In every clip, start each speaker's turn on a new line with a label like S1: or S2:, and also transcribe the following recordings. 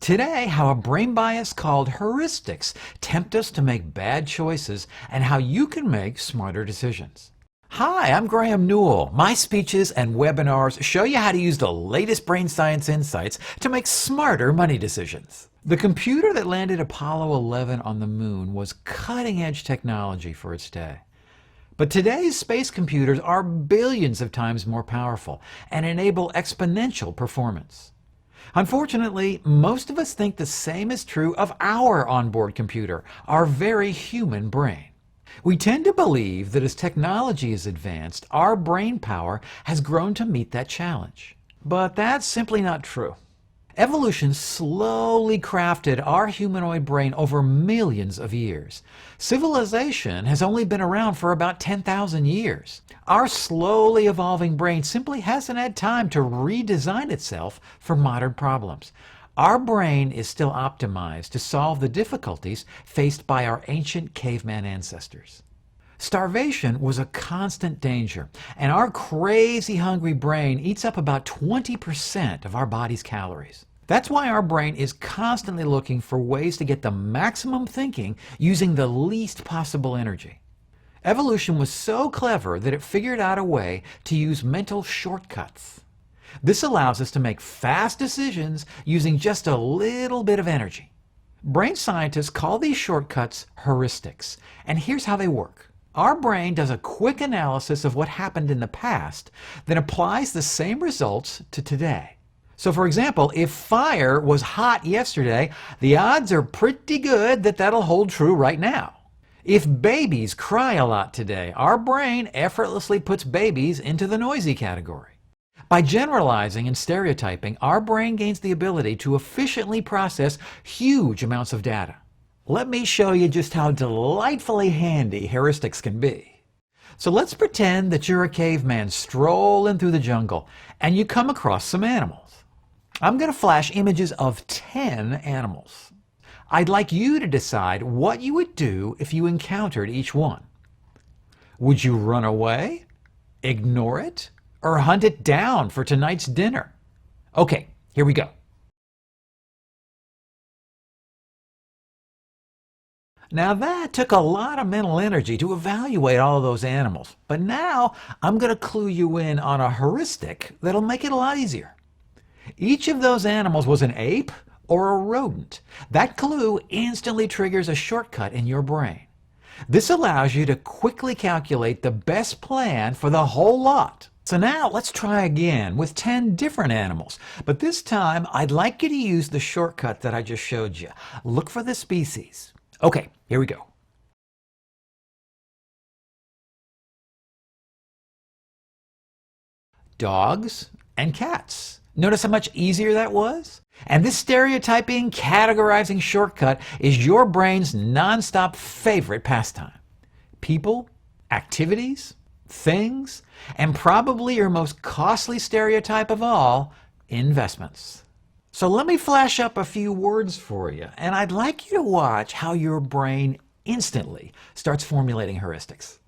S1: Today, how a brain bias called heuristics tempt us to make bad choices and how you can make smarter decisions. Hi, I'm Graeme Newell. My speeches and webinars show you how to use the latest brain science insights to make smarter money decisions. The computer that landed Apollo 11 on the moon was cutting-edge technology for its day. But today's space computers are billions of times more powerful and enable exponential performance. Unfortunately, most of us think the same is true of our onboard computer, our very human brain. We tend to believe that as technology has advanced, our brain power has grown to meet that challenge. But that's simply not true. Evolution slowly crafted our humanoid brain over millions of years. Civilization has only been around for about 10,000 years. Our slowly evolving brain simply hasn't had time to redesign itself for modern problems. Our brain is still optimized to solve the difficulties faced by our ancient caveman ancestors. Starvation was a constant danger, and our crazy hungry brain eats up about 20% of our body's calories. That's why our brain is constantly looking for ways to get the maximum thinking using the least possible energy. Evolution was so clever that it figured out a way to use mental shortcuts. This allows us to make fast decisions using just a little bit of energy. Brain scientists call these shortcuts heuristics, and here's how they work. Our brain does a quick analysis of what happened in the past, then applies the same results to today. So for example, if fire was hot yesterday, the odds are pretty good that that'll hold true right now. If babies cry a lot today, our brain effortlessly puts babies into the noisy category. By generalizing and stereotyping, our brain gains the ability to efficiently process huge amounts of data. Let me show you just how delightfully handy heuristics can be. So let's pretend that you're a caveman strolling through the jungle and you come across some animals. I'm going to flash images of 10 animals. I'd like you to decide what you would do if you encountered each one. Would you run away, ignore it, or hunt it down for tonight's dinner? Okay, here we go. Now that took a lot of mental energy to evaluate all of those animals, but now I'm going to clue you in on a heuristic that'll make it a lot easier. Each of those animals was an ape or a rodent. That clue instantly triggers a shortcut in your brain. This allows you to quickly calculate the best plan for the whole lot. So now let's try again with 10 different animals, but this time I'd like you to use the shortcut that I just showed you. Look for the species. Okay, here we go. Dogs and cats. Notice how much easier that was? And this stereotyping, categorizing shortcut is your brain's nonstop favorite pastime. People, activities, things, and probably your most costly stereotype of all, investments. So let me flash up a few words for you, and I'd like you to watch how your brain instantly starts formulating heuristics.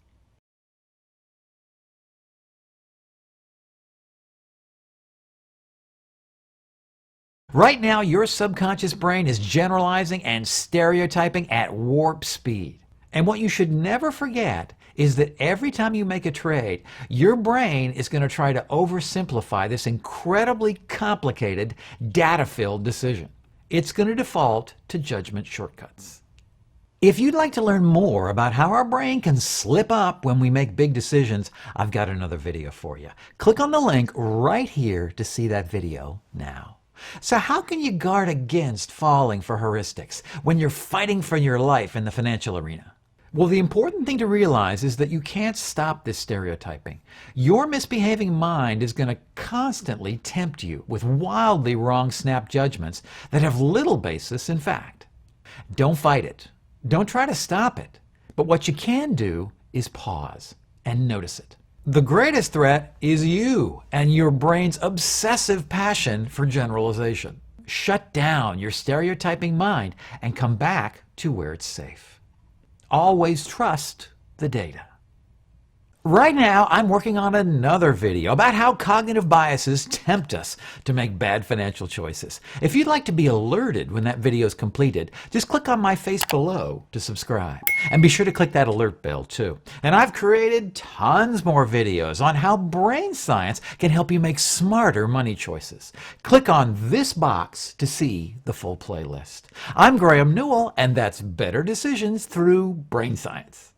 S1: Right now, your subconscious brain is generalizing and stereotyping at warp speed. And what you should never forget is that every time you make a trade, your brain is going to try to oversimplify this incredibly complicated, data-filled decision. It's going to default to judgment shortcuts. If you'd like to learn more about how our brain can slip up when we make big decisions, I've got another video for you. Click on the link right here to see that video now. So how can you guard against falling for heuristics when you're fighting for your life in the financial arena? Well, the important thing to realize is that you can't stop this stereotyping. Your misbehaving mind is going to constantly tempt you with wildly wrong snap judgments that have little basis in fact. Don't fight it. Don't try to stop it. But what you can do is pause and notice it. The greatest threat is you and your brain's obsessive passion for generalization. Shut down your stereotyping mind and come back to where it's safe. Always trust the data. Right now, I'm working on another video about how cognitive biases tempt us to make bad financial choices. If you'd like to be alerted when that video is completed, just click on my face below to subscribe. And be sure to click that alert bell too. And I've created tons more videos on how brain science can help you make smarter money choices. Click on this box to see the full playlist. I'm Graeme Newell, and that's Better Decisions Through Brain Science.